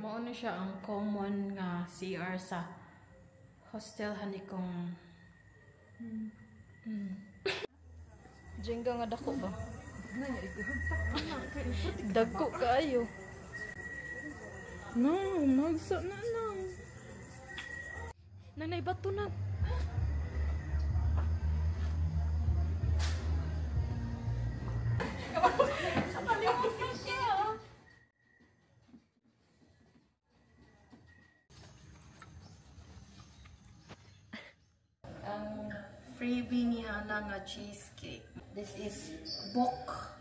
Mao na siya ang common nga CR sa Hostel Honeycomb. Jenga nga dako ba? Dako kaayo. No, magsa na lang. Nanay bato na. Ang freebie niya na nga cheesecake. This is bok.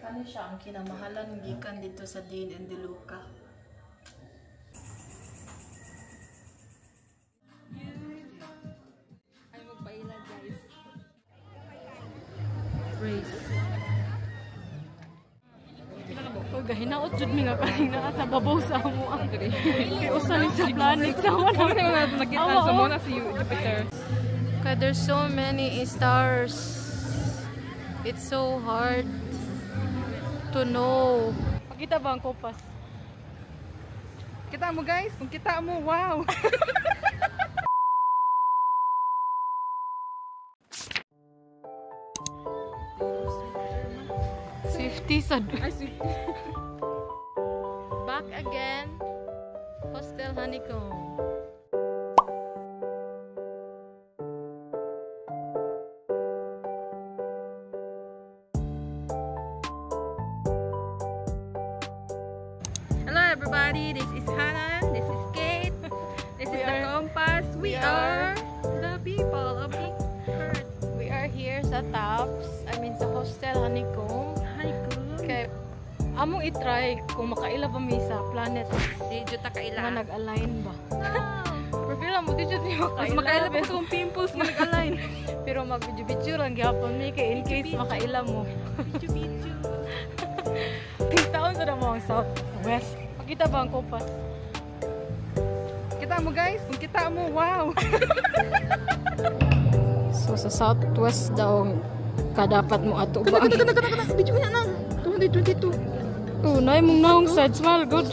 Kano siya ang kinamahalan gikan dito sa Dane and DeLuca. Ay magpaila guys. Race. Oh, gahinaot jud mi nga kanina sa babaw sa amo ang diri. Kay usaling sa planet sa wala na nakita sa mo na si Jupiter. Kaya there's so many stars. It's so hard to know. Pakita ba ang kompas? Kita mo guys, kung kita mo, wow! 50 sad. Back again. Hostel Honeycomb. Hello everybody, this is Hannah, this is Kate, this is the Compass. We are the people of Earth. We are here sa Tops, I mean sa Hostel Honeycomb. Kaya among i-try kung makaila ba mi sa planet. Di jud ta kaila. Nga nag-align ba? Pero pila mo di jud mi makaila. Makaila pa sa pimples nga nag-align. Pero mag-video lang gyapon mi kay in case makaila mo. Video. Tingtaon sa mo ang southwest. Pakita ba ang kompas? Kita mo guys, kung kita mo, wow! So sa southwest daw kadapat mo ato ba? Kana. Video na nang. 2022. Oh, nay mong naong side smile good.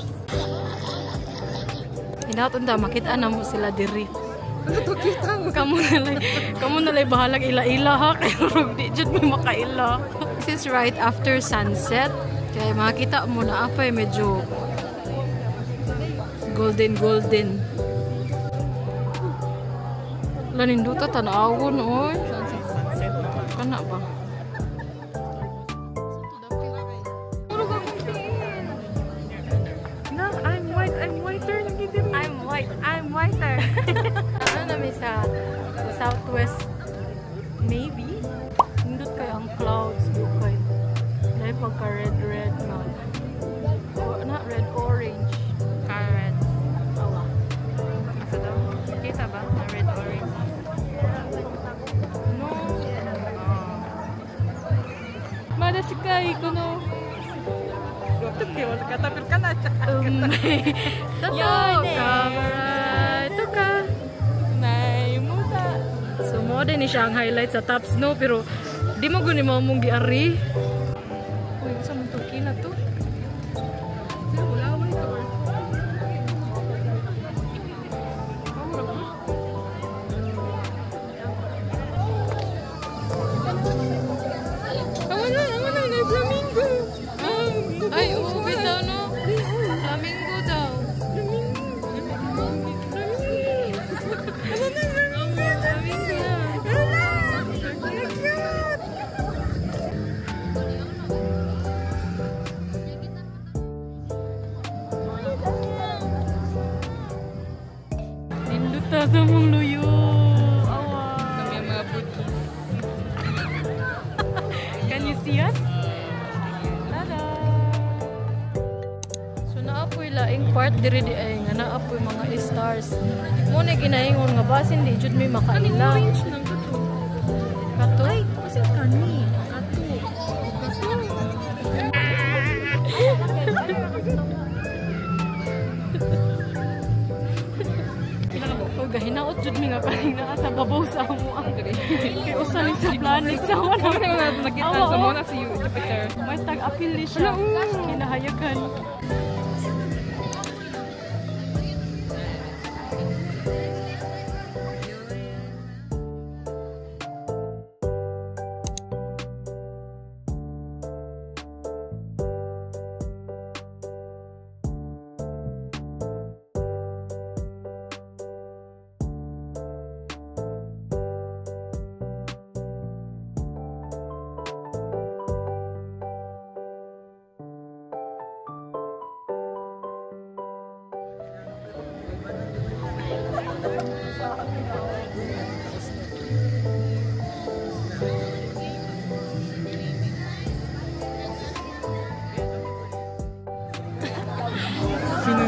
Hinaton ta makita na mo sila diri. Kamu na lay bahalag ila-ila ha kay di jud mi makaila. This is right after sunset. Kaya makita mo na apay medyo golden. Laninduta tanawon oy. Sunset. Kana ba? No, I'm whiter. I'm whiter. Ano namin sa southwest maybe. Nindot kayo ang clouds bukay. Dahil pagka red na. Not red, orange. Red. Awa. Asa daw? Kita ba? Na red, orange. No. Mada si Kai ko no. Wala ka tapil ka na. Camera. Ito ka. So mo din ni siya ang highlight sa Tops no pero di mo guni mo mong giari. Uy, sa mong tuki na to. Wala ba ito? Awan na, flamingo. Ay, ubit daw no. Flamingo daw. Nindot ta sa mong luyo. Awa. Kami ang mga buddies. Can you see us? Tada! So naapoy laing part diri di ay nga naapoy mga stars. Mo na ginaingon nga basin di jud may makaila. Orange nang kato. Kato? Ay, kasi kani. Kato. Oh, gahinaot jud mi nga kanina sa babaw sa amo ang diri. Kay usaling sa planet sa wala na nakita sa mo na si Jupiter. May tag-apil ni siya. Kinahayagan.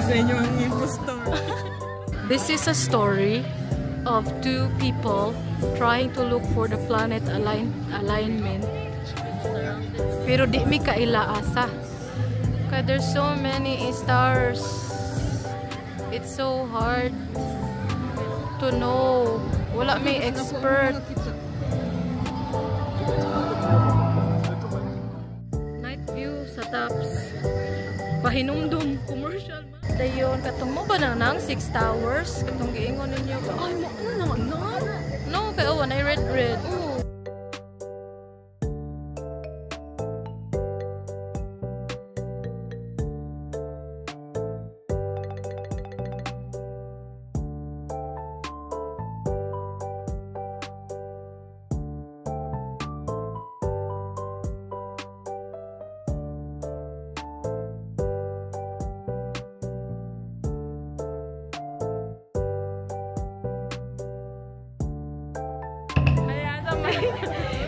sa inyo ang impostor. This is a story of two people trying to look for the planet alignment. Pero di mi kailaasa. Cause there's so many stars. It's so hard to know. Wala may expert. Night view sa tops. Pahinumdum commercial man. Dayon katong mo ba nang 6 towers katong giingon ninyo ba? Ay mo ano naman no? No, kay oh, I read. Oh.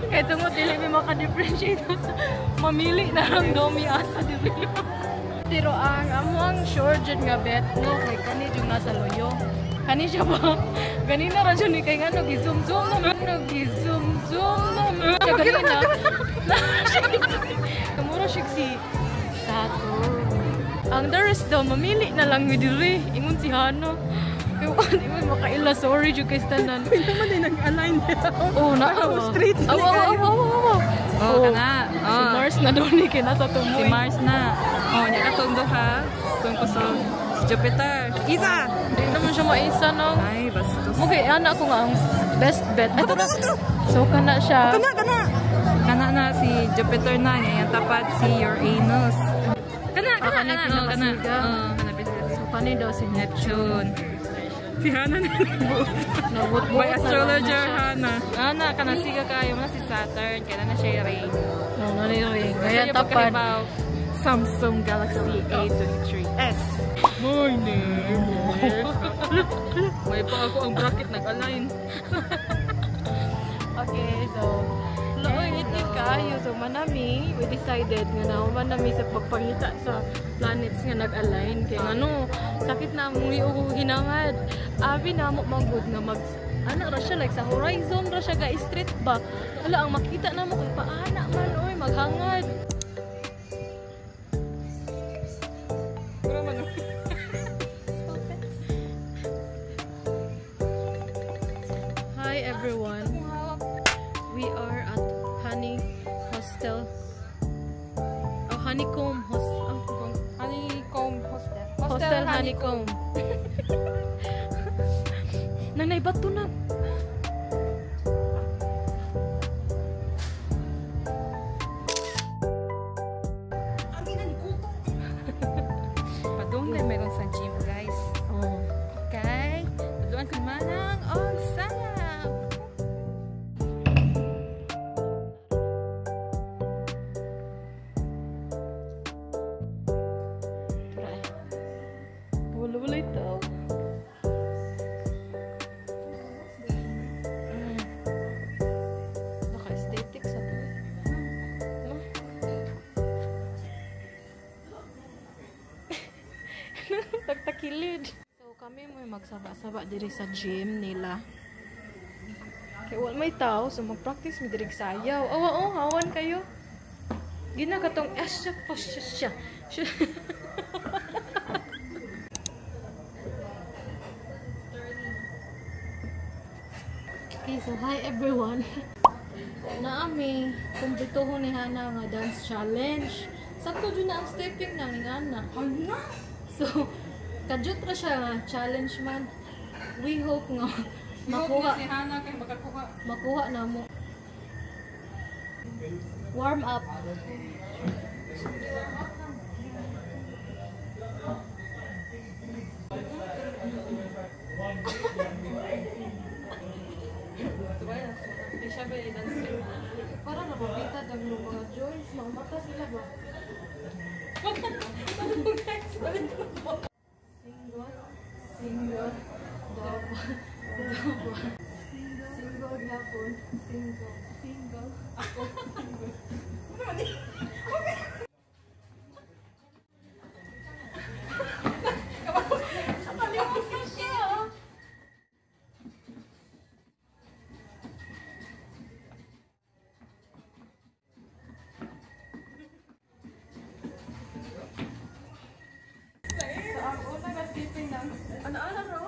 Kaya tungod dili may maka-differentiate sa mamili na lang daw mi asa dili. Pero ang among sure jud nga bet no kay kani jud nasa loyo. Kani siya ba? Ganina ra jud ni kay ngano gi-zoom-zoom naman gi-zoom-zoom naman. Ganina. Kamura siya si Saturn. Ang the rest daw mamili na lang mi diri. Ingon si Hana. Kaya di mo makaila, sorry jud kay tanan. Hindi naman din nag-align nila. Oh, na. Straight na kayo. Oh, kana. Si Mars na doon ni kinasa tumoy. Si Mars na. Oh, niya katundo ha. Kung kusog. Si Jupiter. Isa! Hindi naman siya maisa, no? Ay, bastos. Okay, anak ko nga ang best bet. Ito. So, kana siya. Kana. Kana na si Jupiter na. Niya yung tapat si Uranus. Kana. So, kani daw si Neptune. Si Hana na nabut-but by astrologer Hana. Hana, kanasiga kayo na si Saturn. Kaya na siya ring. No, naniring. Kaya tapad. Samsung Galaxy A23s. My name is... May pa ako ang bracket nag-align. Okay, so laoy ngiti kayo. So manami, we decided nga na manami sa pagpangita sa planets nga nag-align. Kaya ano, sakit na mong hinangad. Abi na mo magud nga mag ana ra siya like sa horizon ra siya ga straight ba. Wala ang makita na mo kay paana man oy maghangad. Hi everyone. We are at Hostel. Oh, Honeycomb Hostel. Oh, Honeycomb Hostel. Hostel Honeycomb. Nanay, ba't to na? Padung na meron sa gym, guys. Oh. Okay. Paduan ko manang on sana. Wala ito. Naka-aesthetic sa to. No? Tagtakilid. So kami may magsaba-saba diri sa gym nila. Kaya wala may tao, so mag-practice mi diri sayaw. Oh, hawan kayo. Gina katong siya. Okay, so hi everyone. Naami, kumpletuhon ni Hana nga dance challenge. Sakto dyan na ang stepping na ni Hana. So, kajut ra siya nga challenge man. We hope nga makuha. Si Hana kay makakuha. Makuha na mo. Warm up. Para napapita ang mga joints, mga mata sila ba? Single, double, single gapon, single, ako, single. Ano ro?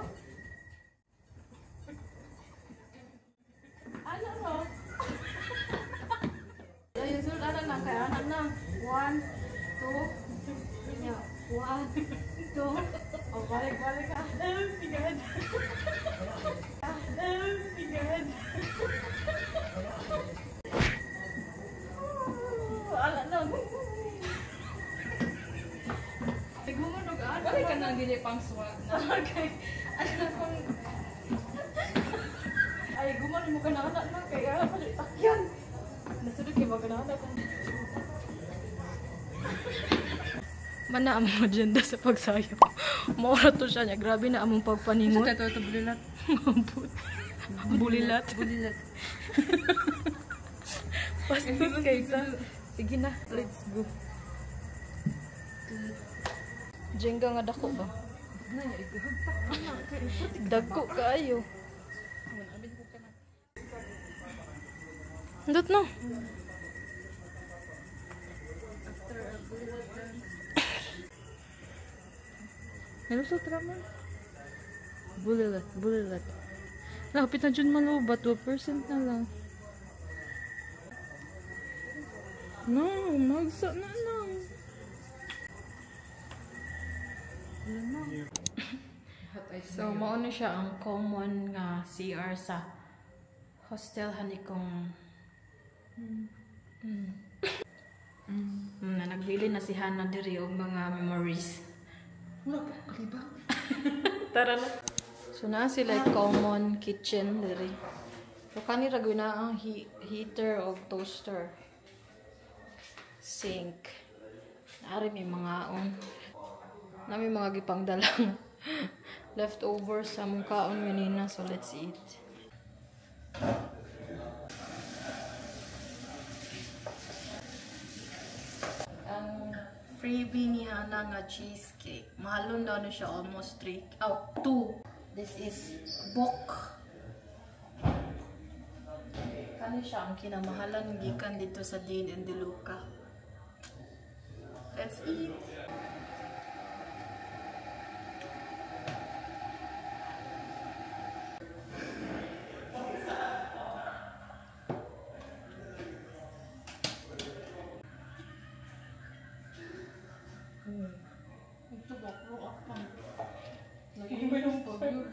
Ano ro? Ay, sunod ano na kaya anak na. 1, 2, 1, 2. Oh, balik ka. Tigad. Tigad. Ala na. Tigumunog ano? Balik ka na gili pang swag na. Okay. Ano kung... Ay, gumano mo ka na anak na. Kaya pa rin takyan. Nasunod kayo mga anak na. Mana among agenda sa pagsayo. Maura to siya niya. Grabe na among pagpaningot. Ito bulilat. Bulilat. Bulilat. Pastos kaysa. Sige na, let's go. Jenga nga dako ba? Dako kaayo. Ndot no. Hello sa trama. Bulilat. Lapit na dyan malubat. 2% na lang. No, magsa na lang. So, mauna siya ang common nga CR sa hostel hanikong na nagbili na si Hannah diri og mga memories. Wala pa kalibang. Tara na. So na sila common kitchen diri. So kanira gina ang heater o toaster. Sink. Nari may mga nami mga gipangdalang leftover sa mong kaon ganina. So let's eat. Ang freebie ni Hannah nga cheesecake. Mahalon daw na siya almost 2. This is bok. Kani siya ang kinamahalan gikan dito sa Dean and DeLuca. Let's eat. Ito bakro ako. Naging ba yung pag-yun?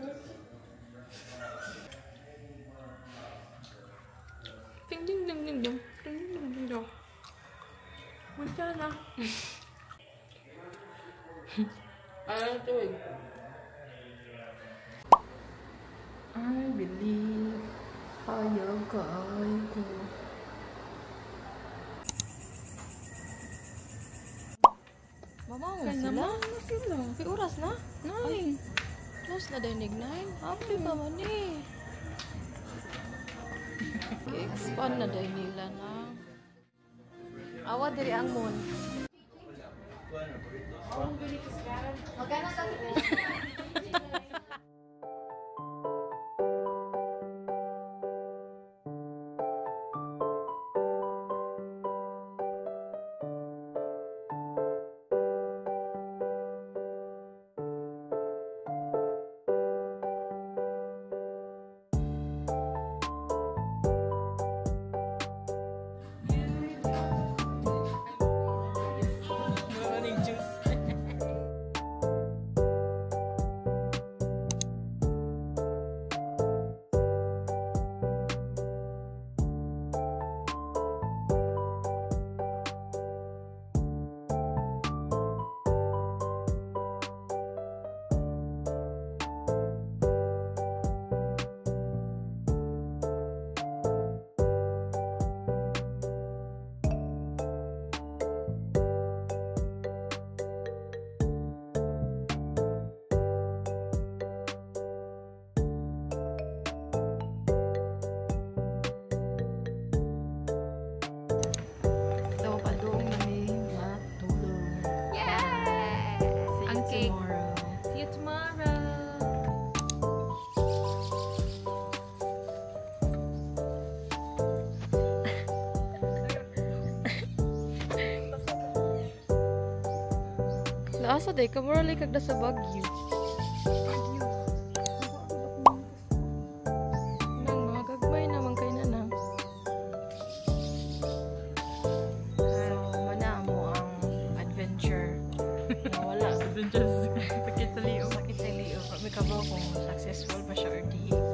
Ding ding ding ding ding. Ding ding ding ding. Wala na. Ano ito eh? I believe hayag kaay ko. Mamaw na sila? na sila. May oras na? 9. Close na dinig 9. Happy pa man eh. Expand na dahil nila na. Awa diri ang moon. Magana sa asa day kamura kag sa Baguio. Nang magagmay naman kay nanang. So, manamo ang adventure. Wala. Adventures. Sakit sa liyo. Sakit sa liyo. May kabaw kung successful pa siya or di.